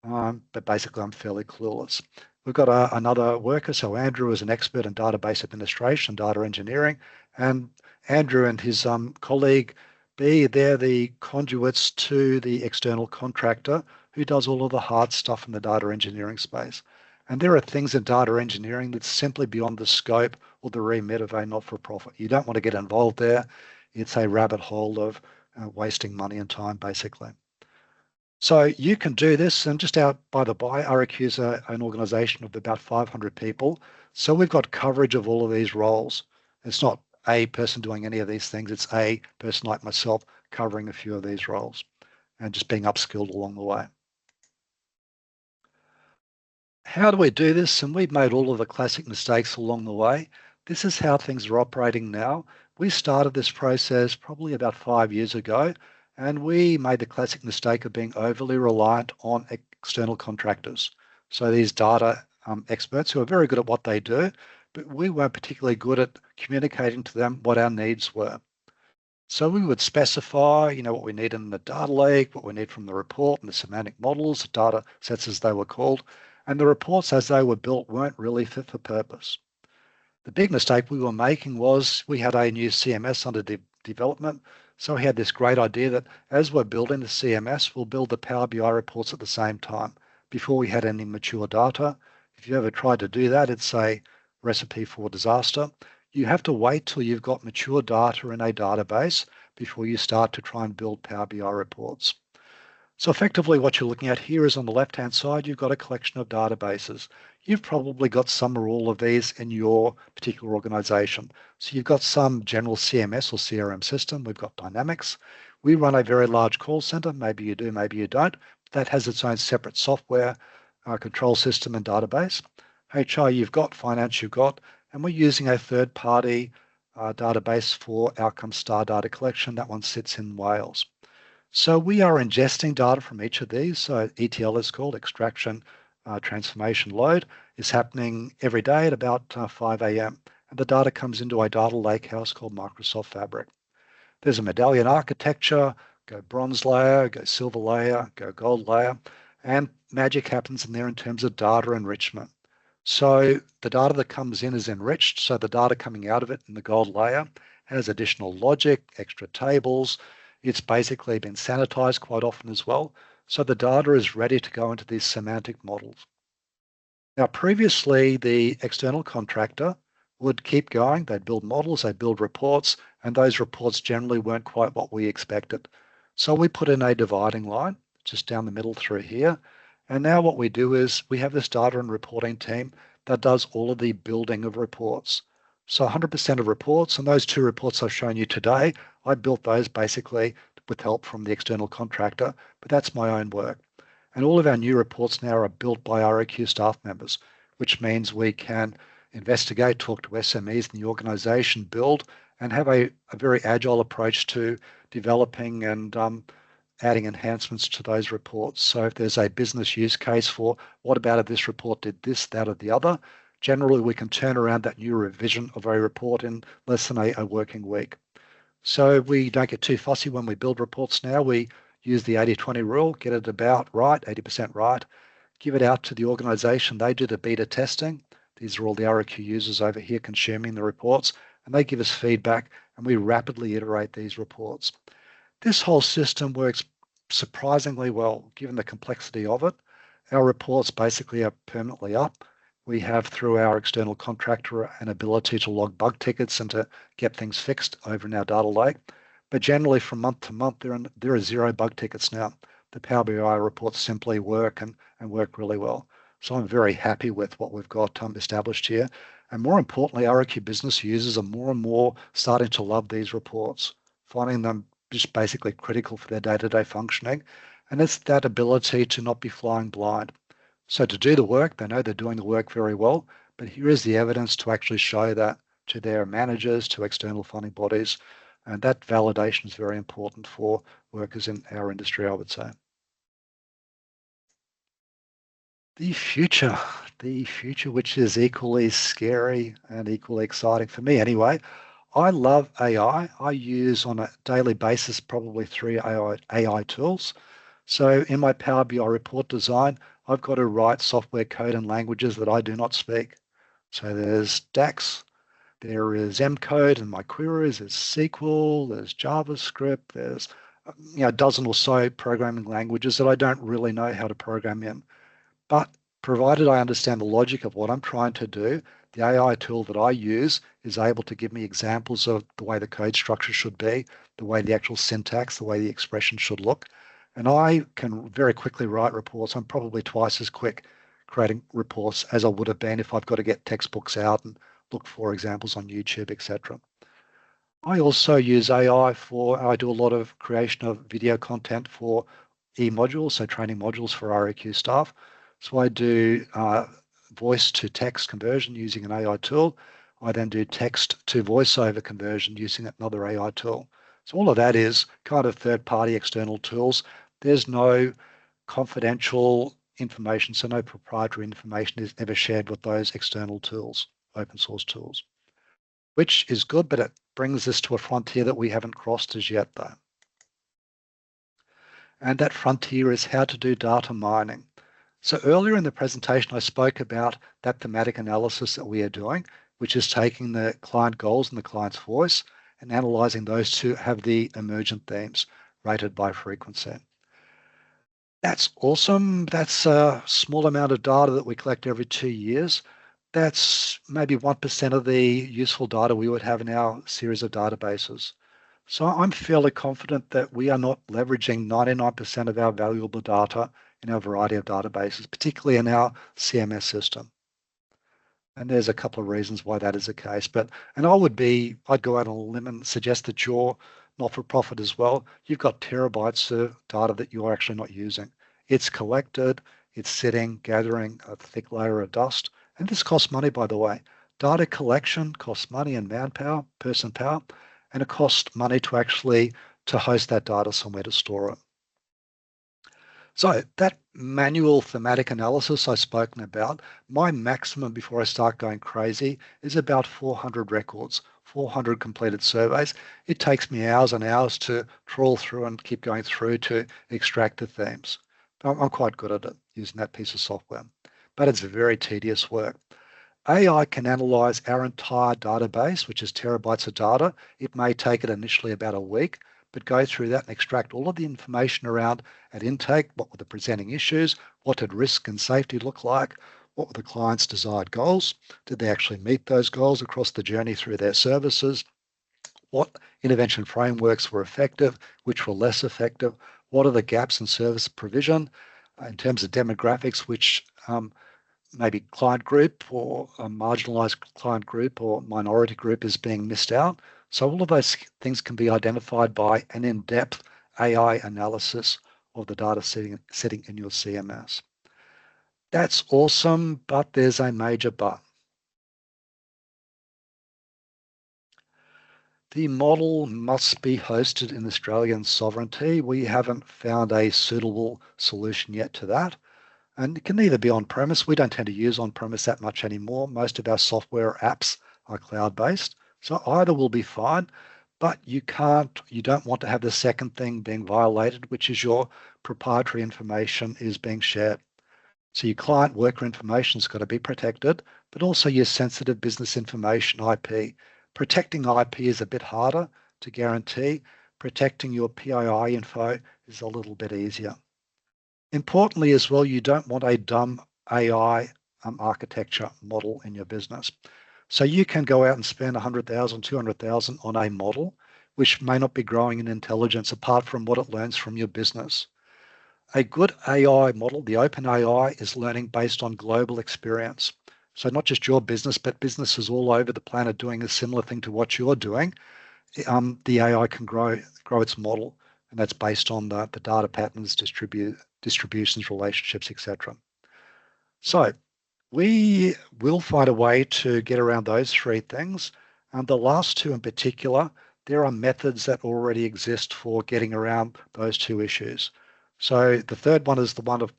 but basically I'm fairly clueless. We've got another worker, so Andrew is an expert in database administration, data engineering, and Andrew and his colleague B, they're the conduits to the external contractor who does all of the hard stuff in the data engineering space. And there are things in data engineering that's simply beyond the scope or the remit of a not-for-profit. You don't want to get involved there. It's a rabbit hole of wasting money and time, basically. So you can do this, and just out by the by, ROQ is an organisation of about 500 people. So we've got coverage of all of these roles. It's not a person doing any of these things. It's a person like myself covering a few of these roles and just being upskilled along the way. How do we do this? And we've made all of the classic mistakes along the way. This is how things are operating now. We started this process probably about 5 years ago, And we made the classic mistake of being overly reliant on external contractors. So these data experts who are very good at what they do, but we weren't particularly good at communicating to them what our needs were. So we would specify, what we need in the data lake, what we need from the report and the semantic models, the data sets as they were called, and the reports as they were built weren't really fit for purpose. The big mistake we were making was we had a new CMS under development. So we had this great idea that as we're building the CMS, we'll build the Power BI reports at the same time before we had any mature data. If you ever tried to do that, it's a recipe for disaster. You have to wait till you've got mature data in a database before you start to try and build Power BI reports. So effectively what you're looking at here is on the left-hand side, you've got a collection of databases. You've probably got some or all of these in your particular organization. So you've got some general CMS or CRM system. We've got Dynamics. We run a very large call center. Maybe you do, maybe you don't. That has its own separate software, control system and database. HR you've got, finance you've got, and we're using a third-party database for outcome star data collection. That one sits in Wales. So we are ingesting data from each of these. So ETL is called extraction, transformation, load is happening every day at about 5 a.m. And the data comes into a data lakehouse called Microsoft Fabric. There's a medallion architecture, go bronze layer, go silver layer, go gold layer, and magic happens in there in terms of data enrichment. So the data that comes in is enriched. So the data coming out of it in the gold layer has additional logic, extra tables. It's basically been sanitized quite often as well. So the data is ready to go into these semantic models. Now, previously, the external contractor would keep going. They'd build models, they'd build reports, and those reports generally weren't quite what we expected. So we put in a dividing line just down the middle through here. And now what we do is we have this data and reporting team that does all of the building of reports. So 100% of reports, and those two reports I've shown you today, I built those basically with help from the external contractor, but that's my own work. And all of our new reports now are built by ROQ staff members, which means we can investigate, talk to SMEs in the organisation, build, and have a very agile approach to developing and adding enhancements to those reports. So if there's a business use case for what about if this report did this, that, or the other, generally we can turn around that new revision of a report in less than a working week. So we don't get too fussy when we build reports now. We use the 80-20 rule, get it about right, 80% right, give it out to the organisation. They do the beta testing. These are all the ROQ users over here consuming the reports, and they give us feedback, and we rapidly iterate these reports. This whole system works surprisingly well, given the complexity of it. Our reports basically are permanently up. We have, through our external contractor, an ability to log bug tickets and to get things fixed over in our data lake. But generally, from month to month, there are 0 bug tickets now. The Power BI reports simply work and work really well. So I'm very happy with what we've got established here. And more importantly, ROQ business users are more and more starting to love these reports, finding them just basically critical for their day-to-day functioning. And it's that ability to not be flying blind. So to do the work, they know they're doing the work very well, but here is the evidence to actually show that to their managers, to external funding bodies, and that validation is very important for workers in our industry, I would say. The future, which is equally scary and equally exciting for me anyway. I love AI. I use on a daily basis probably 3 AI tools. So in my Power BI report design, I've got to write software code in languages that I do not speak. So there's DAX, there is M code in my queries, there's SQL, there's JavaScript, there's a dozen or so programming languages that I don't really know how to program in. But provided I understand the logic of what I'm trying to do, the AI tool that I use is able to give me examples of the way the code structure should be, the way the actual syntax, the way the expression should look. And I can very quickly write reports. I'm probably twice as quick creating reports as I would have been if I've got to get textbooks out and look for examples on YouTube, etc. I also use AI I do a lot of creation of video content for e-modules, so training modules for ROQ staff. So I do voice to text conversion using an AI tool. I then do text to voiceover conversion using another AI tool. So all of that is kind of third-party external tools. There's no confidential information, so no proprietary information is ever shared with those external tools, open source tools, which is good, but it brings us to a frontier that we haven't crossed as yet, though. And that frontier is how to do data mining. So earlier in the presentation, I spoke about that thematic analysis that we are doing, which is taking the client goals and the client's voice and analyzing those to have the emergent themes rated by frequency. That's awesome. That's a small amount of data that we collect every 2 years. That's maybe 1% of the useful data we would have in our series of databases. So I'm fairly confident that we are not leveraging 99% of our valuable data in our variety of databases, particularly in our CMS system. And there's a couple of reasons why that is the case. And I'd go out on a limb and suggest that you're not-for-profit as well. You've got terabytes of data that you're actually not using. It's collected, it's sitting, gathering a thick layer of dust. And this costs money, by the way. Data collection costs money and manpower, person power, and it costs money to host that data somewhere to store it. So that manual thematic analysis I've spoken about, my maximum before I start going crazy is about 400 records, 400 completed surveys. It takes me hours and hours to trawl through and keep going through to extract the themes. I'm quite good at it using that piece of software, but it's very tedious work. AI can analyze our entire database, which is terabytes of data. It may take it initially about a week, but go through that and extract all of the information around at intake. What were the presenting issues? What did risk and safety look like? What were the client's desired goals? Did they actually meet those goals across the journey through their services? What intervention frameworks were effective? Which were less effective? What are the gaps in service provision in terms of demographics, which maybe client group or a marginalized client group or minority group is being missed out. So all of those things can be identified by an in-depth AI analysis of the data setting in your CMS. That's awesome, but there's a major but. The model must be hosted in Australian sovereignty. We haven't found a suitable solution yet to that. And it can either be on-premise. We don't tend to use on-premise that much anymore. Most of our software apps are cloud-based. So either will be fine, but you don't want to have the second thing being violated, which is your proprietary information is being shared. So your client worker information has got to be protected, but also your sensitive business information, IP. Protecting IP is a bit harder to guarantee. Protecting your PII info is a little bit easier. Importantly as well, you don't want a dumb AI architecture model in your business. So you can go out and spend 100,000, 200,000 on a model, which may not be growing in intelligence apart from what it learns from your business. A good AI model, the open AI, is learning based on global experience. So not just your business, but businesses all over the planet doing a similar thing to what you're doing. The AI can grow its model, and that's based on the data patterns, distributions, relationships, etc. So we will find a way to get around those three things. And the last two in particular, there are methods that already exist for getting around those two issues. So the third one is the one of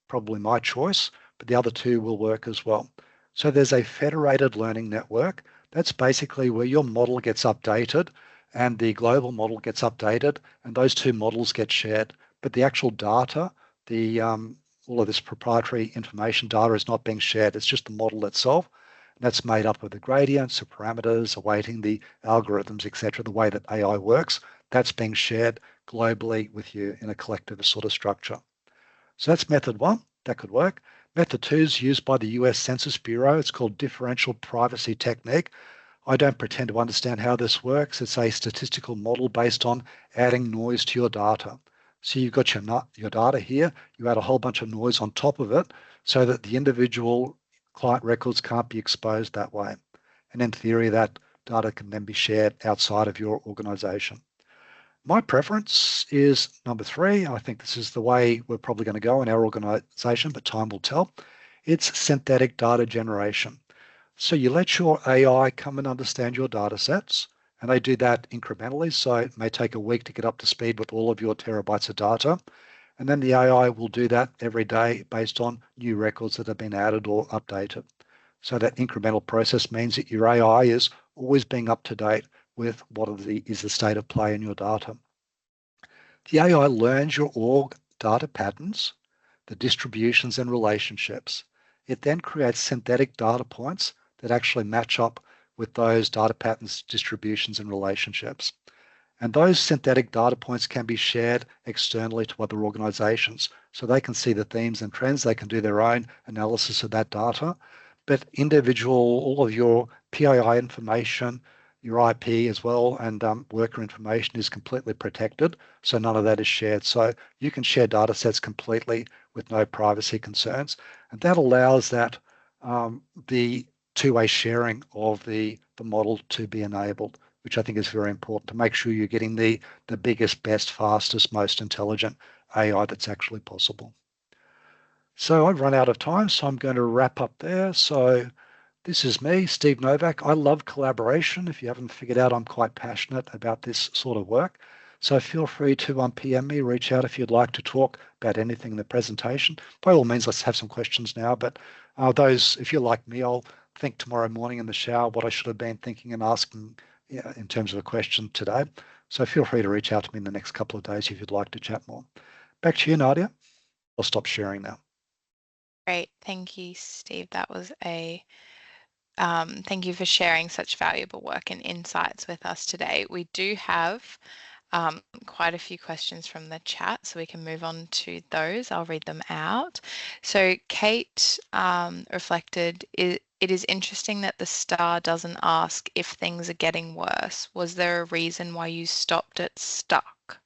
probably my choice, but the other two will work as well. So there's a federated learning network. That's basically where your model gets updated and the global model gets updated, and those two models get shared. But the actual data, all of this proprietary information data is not being shared. It's just the model itself. And that's made up of the gradients, the parameters, awaiting the algorithms, etc. The way that AI works, that's being shared globally with you in a collective sort of structure. So that's method one. That could work. Method two is used by the US Census Bureau. It's called differential privacy technique. I don't pretend to understand how this works. It's a statistical model based on adding noise to your data. So you've got your data here, you add a whole bunch of noise on top of it so that the individual client records can't be exposed that way. And in theory, that data can then be shared outside of your organization. My preference is number three. I think this is the way we're probably going to go in our organization, but time will tell. It's synthetic data generation. So you let your AI come and understand your data sets, And they do that incrementally. So it may take a week to get up to speed with all of your terabytes of data. And then the AI will do that every day based on new records that have been added or updated. So that incremental process means that your AI is always being up to date with what is the state of play in your data. The AI learns your org data patterns, the distributions and relationships. It then creates synthetic data points that actually match up with those data patterns, distributions, and relationships. And those synthetic data points can be shared externally to other organizations. So they can see the themes and trends, they can do their own analysis of that data. But all of your PII information, your IP as well, and worker information is completely protected. So none of that is shared. So you can share data sets completely with no privacy concerns. And that allows the two-way sharing of the model to be enabled, which I think is very important to make sure you're getting the biggest, best, fastest, most intelligent AI that's actually possible. So I've run out of time, so I'm going to wrap up there. So this is me, Steve Novak. I love collaboration. If you haven't figured out, I'm quite passionate about this sort of work. So feel free to PM me, reach out if you'd like to talk about anything in the presentation. By all means, let's have some questions now. But if you're like me, I'll think tomorrow morning in the shower what I should have been thinking and asking in terms of a question today. So feel free to reach out to me in the next couple of days if you'd like to chat more. Back to you, Nadia. I'll stop sharing now. Great. Thank you, Steve. That was thank you for sharing such valuable work and insights with us today. We do have quite a few questions from the chat, so we can move on to those. I'll read them out. So Kate reflected, it is interesting that the star doesn't ask if things are getting worse. Was there a reason why you stopped at stuck?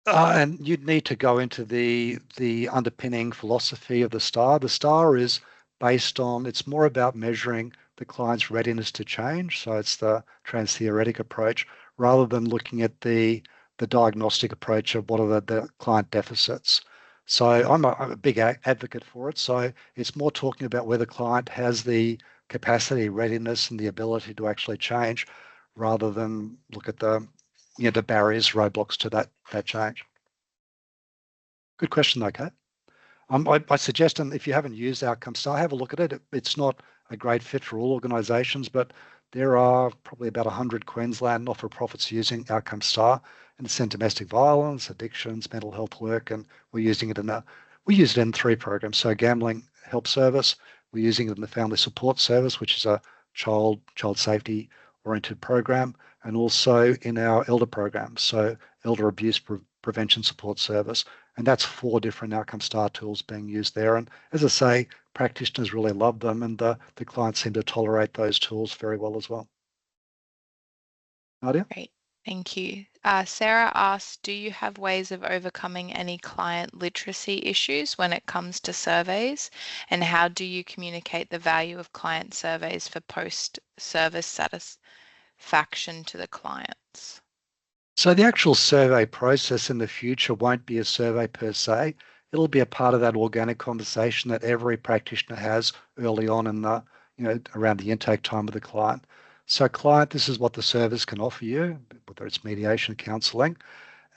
And you'd need to go into the underpinning philosophy of the star. The star is it's more about measuring the client's readiness to change. So it's the trans-theoretic approach rather than looking at the diagnostic approach of what are the client deficits. So I'm a big advocate for it. So it's more talking about whether the client has the capacity, readiness, and the ability to actually change rather than look at the barriers, roadblocks to that change. Good question, though, Kate. I suggest, and if you haven't used Outcome Star, have a look at it. It's not a great fit for all organisations, but there are probably about 100 Queensland not-for-profits using Outcome Star, and it's in domestic violence, addictions, mental health work, and we use it in 3 programs. So gambling help service, we're using it in the family support service, which is a child safety oriented program, and also in our elder program, so elder abuse prevention support service. And that's 4 different Outcome Star tools being used there. And as I say, practitioners really love them, and the clients seem to tolerate those tools very well as well. Nadia? Great. Thank you. Sarah asked, do you have ways of overcoming any client literacy issues when it comes to surveys? And how do you communicate the value of client surveys for post-service satisfaction to the clients? So the actual survey process in the future won't be a survey per se. It'll be a part of that organic conversation that every practitioner has early on in around the intake time of the client. So client, this is what the service can offer you, whether it's mediation, counselling,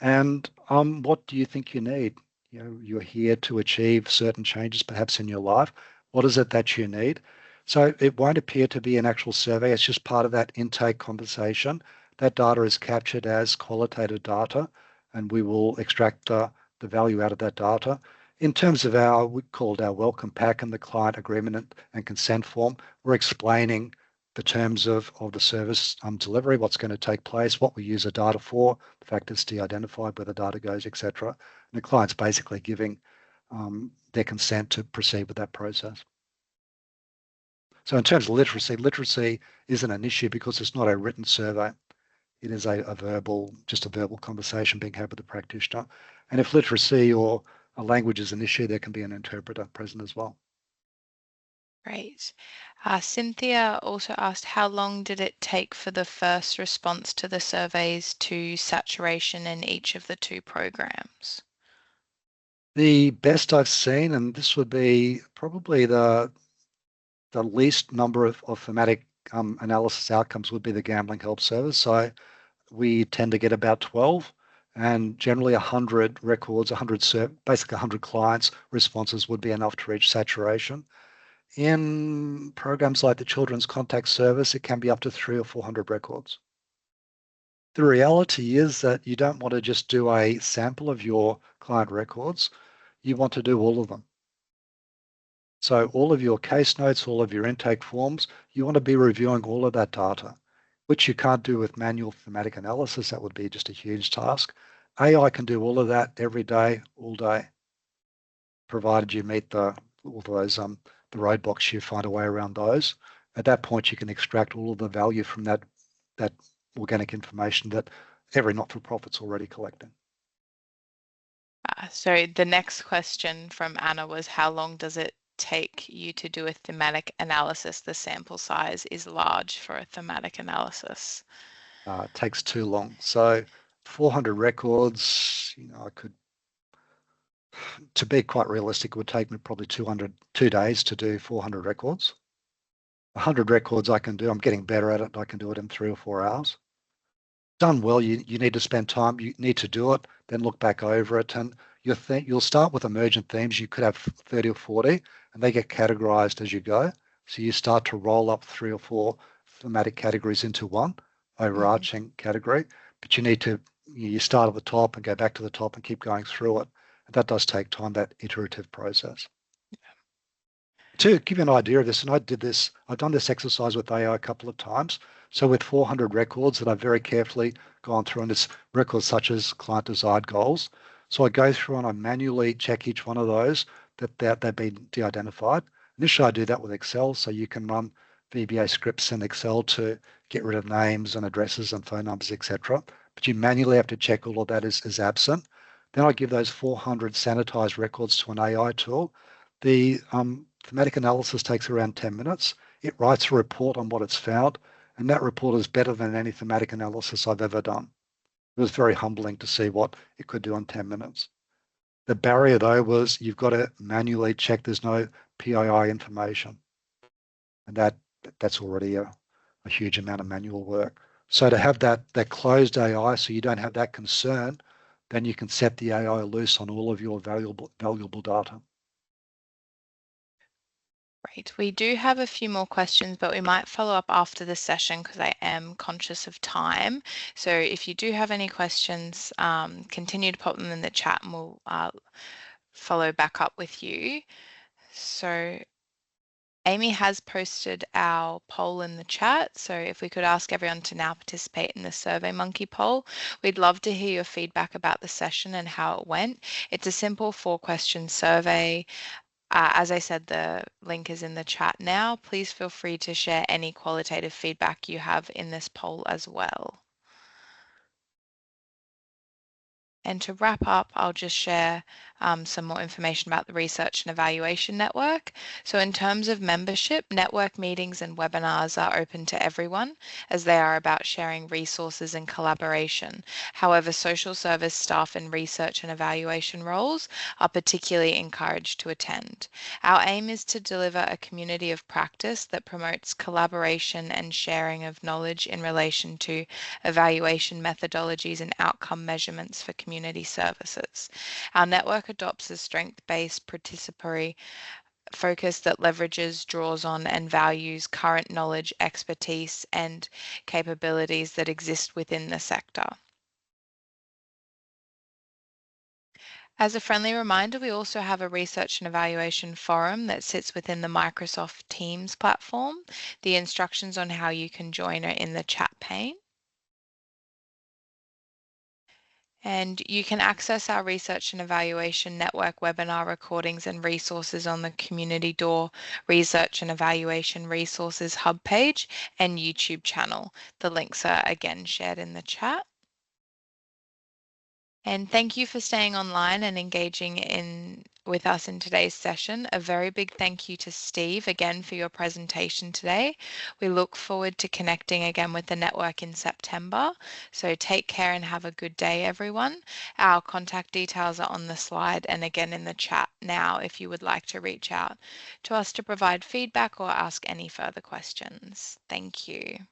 and what do you think you need? You're here to achieve certain changes perhaps in your life. What is it that you need? So it won't appear to be an actual survey. It's just part of that intake conversation. That data is captured as qualitative data, and we will extract the value out of that data. In terms of we call it our welcome pack and the client agreement and consent form, we're explaining the terms of the service delivery, what's going to take place, what we use the data for, the fact it's de-identified, where the data goes, etc. And the client's basically giving their consent to proceed with that process. So in terms of literacy isn't an issue because it's not a written survey. It is just a verbal conversation being had with the practitioner. And if literacy or a language is an issue, there can be an interpreter present as well. Great. Cynthia also asked, how long did it take for the first response to the surveys to saturation in each of the 2 programs? The best I've seen, and this would be probably the least number of thematic analysis outcomes would be the Gambling Help Service. So we tend to get about 12 and generally 100 records, basically 100 clients responses would be enough to reach saturation. In programs like the Children's Contact Service, it can be up to 300 or 400 records. The reality is that you don't want to just do a sample of your client records. You want to do all of them. So all of your case notes, all of your intake forms, you want to be reviewing all of that data, which you can't do with manual thematic analysis. That would be just a huge task. AI can do all of that every day, all day, provided you meet all those the roadblocks, you find a way around those. At that point, you can extract all of the value from that organic information that every not-for-profit's already collecting. So the next question from Anna was, how long does it take you to do a thematic analysis? The sample size is large for a thematic analysis. It takes too long. So 400 records, to be quite realistic, it would take me probably 2 days to do 400 records. 100 records I can do. I'm getting better at it. I can do it in 3 or 4 hours. Done well, you need to spend time. You need to do it, then look back over it. And you'll start with emergent themes. You could have 30 or 40, and they get categorized as you go. So you start to roll up 3 or 4 thematic categories into one overarching category. But you start at the top and go back to the top and keep going through it. And that does take time, that iterative process. To give you an idea of this, and I've done this exercise with AI a couple of times. So with 400 records that I've very carefully gone through, and it's records such as client desired goals. So I go through and I manually check each one of those that they've been de-identified. Initially, I do that with Excel, so you can run VBA scripts in Excel to get rid of names and addresses and phone numbers, etc. But you manually have to check all of that is absent. Then I give those 400 sanitized records to an AI tool. The thematic analysis takes around 10 minutes. It writes a report on what it's found, and that report is better than any thematic analysis I've ever done. It was very humbling to see what it could do in 10 minutes. The barrier, though, was you've got to manually check there's no PII information. And that's already a huge amount of manual work. So to have that closed AI, so you don't have that concern, then you can set the AI loose on all of your valuable data. Great. We do have a few more questions, but we might follow up after the session because I am conscious of time. So if you do have any questions, continue to pop them in the chat and we'll follow back up with you. So Amy has posted our poll in the chat. So if we could ask everyone to now participate in the SurveyMonkey poll, we'd love to hear your feedback about the session and how it went. It's a simple 4-question survey. As I said, the link is in the chat now. Please feel free to share any qualitative feedback you have in this poll as well. And to wrap up, I'll just share some more information about the Research and Evaluation Network. So in terms of membership, network meetings and webinars are open to everyone as they are about sharing resources and collaboration. However, social service staff in research and evaluation roles are particularly encouraged to attend. Our aim is to deliver a community of practice that promotes collaboration and sharing of knowledge in relation to evaluation methodologies and outcome measurements for community services. Our network adopts a strength-based participatory focus that leverages, draws on, and values current knowledge, expertise, and capabilities that exist within the sector. As a friendly reminder, we also have a research and evaluation forum that sits within the Microsoft Teams platform. The instructions on how you can join are in the chat pane. And you can access our Research and Evaluation Network webinar recordings and resources on the Community Door Research and Evaluation Resources Hub page and YouTube channel. The links are again shared in the chat. And thank you for staying online and engaging in with us in today's session. A very big thank you to Steve again for your presentation today. We look forward to connecting again with the network in September. So take care and have a good day, everyone. Our contact details are on the slide and again in the chat now if you would like to reach out to us to provide feedback or ask any further questions. Thank you.